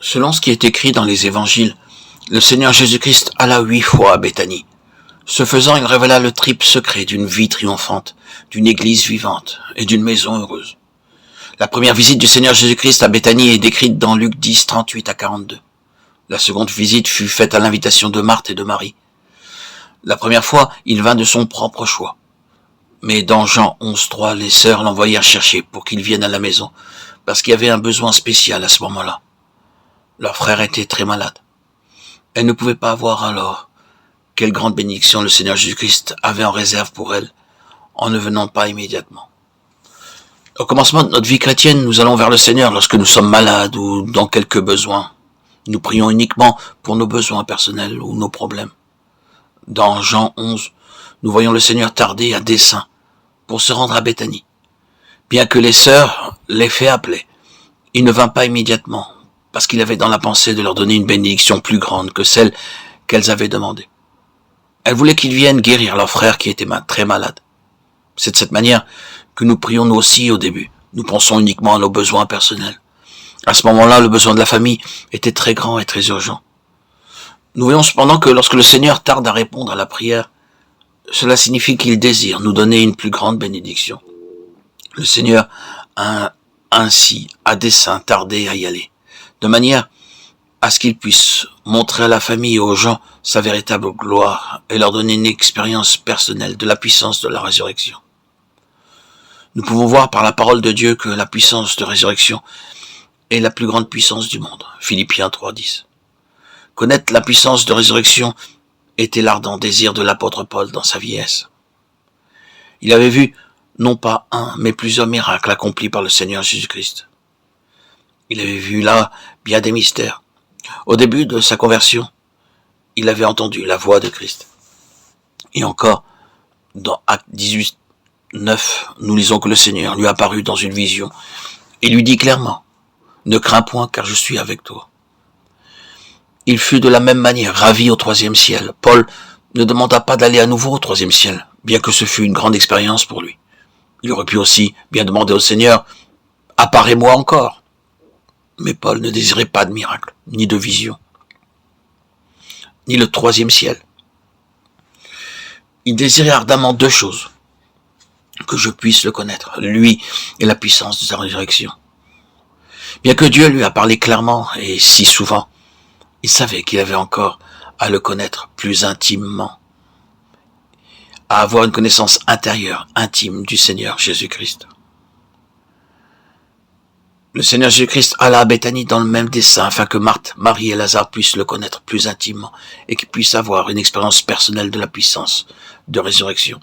Selon ce qui est écrit dans les évangiles, le Seigneur Jésus-Christ alla 8 fois à Béthanie. Ce faisant, il révéla le triple secret d'une vie triomphante, d'une église vivante et d'une maison heureuse. La première visite du Seigneur Jésus-Christ à Béthanie est décrite dans Luc 10, 38 à 42. La seconde visite fut faite à l'invitation de Marthe et de Marie. La première fois, il vint de son propre choix. Mais dans Jean 11, 3, les sœurs l'envoyèrent chercher pour qu'il vienne à la maison, parce qu'il y avait un besoin spécial à ce moment-là. Leur frère était très malade. Elles ne pouvaient pas voir alors quelle grande bénédiction le Seigneur Jésus-Christ avait en réserve pour elles, en ne venant pas immédiatement. Au commencement de notre vie chrétienne, nous allons vers le Seigneur lorsque nous sommes malades ou dans quelques besoins. Nous prions uniquement pour nos besoins personnels ou nos problèmes. Dans Jean 11, nous voyons le Seigneur tarder à dessein pour se rendre à Béthanie. Bien que les sœurs l'aient fait appeler, il ne vint pas immédiatement, parce qu'il avait dans la pensée de leur donner une bénédiction plus grande que celle qu'elles avaient demandée. Elles voulaient qu'il vienne guérir leur frère qui était très malade. C'est de cette manière que nous prions nous aussi au début. Nous pensons uniquement à nos besoins personnels. À ce moment-là, le besoin de la famille était très grand et très urgent. Nous voyons cependant que lorsque le Seigneur tarde à répondre à la prière, cela signifie qu'il désire nous donner une plus grande bénédiction. Le Seigneur a ainsi à dessein tardé à y aller, de manière à ce qu'il puisse montrer à la famille et aux gens sa véritable gloire et leur donner une expérience personnelle de la puissance de la résurrection. Nous pouvons voir par la parole de Dieu que la puissance de résurrection est la plus grande puissance du monde. Philippiens 3:10. Connaître la puissance de résurrection était l'ardent désir de l'apôtre Paul dans sa vieillesse. Il avait vu non pas un, mais plusieurs miracles accomplis par le Seigneur Jésus-Christ. Il avait vu là bien des mystères. Au début de sa conversion, il avait entendu la voix de Christ. Et encore, dans Actes 18, 9, nous lisons que le Seigneur lui apparut dans une vision et lui dit clairement, « Ne crains point car je suis avec toi. » Il fut de la même manière ravi au 3e ciel. Paul ne demanda pas d'aller à nouveau au 3e ciel, bien que ce fût une grande expérience pour lui. Il aurait pu aussi bien demander au Seigneur, « Apparais-moi encore. » Mais Paul ne désirait pas de miracle, ni de vision, ni le 3e ciel. Il désirait ardemment 2 choses, que je puisse le connaître, lui et la puissance de sa résurrection. Bien que Dieu lui a parlé clairement et si souvent, il savait qu'il avait encore à le connaître plus intimement, à avoir une connaissance intérieure, intime du Seigneur Jésus-Christ. Le Seigneur Jésus-Christ alla à Béthanie dans le même dessein afin que Marthe, Marie et Lazare puissent le connaître plus intimement et qu'ils puissent avoir une expérience personnelle de la puissance de résurrection.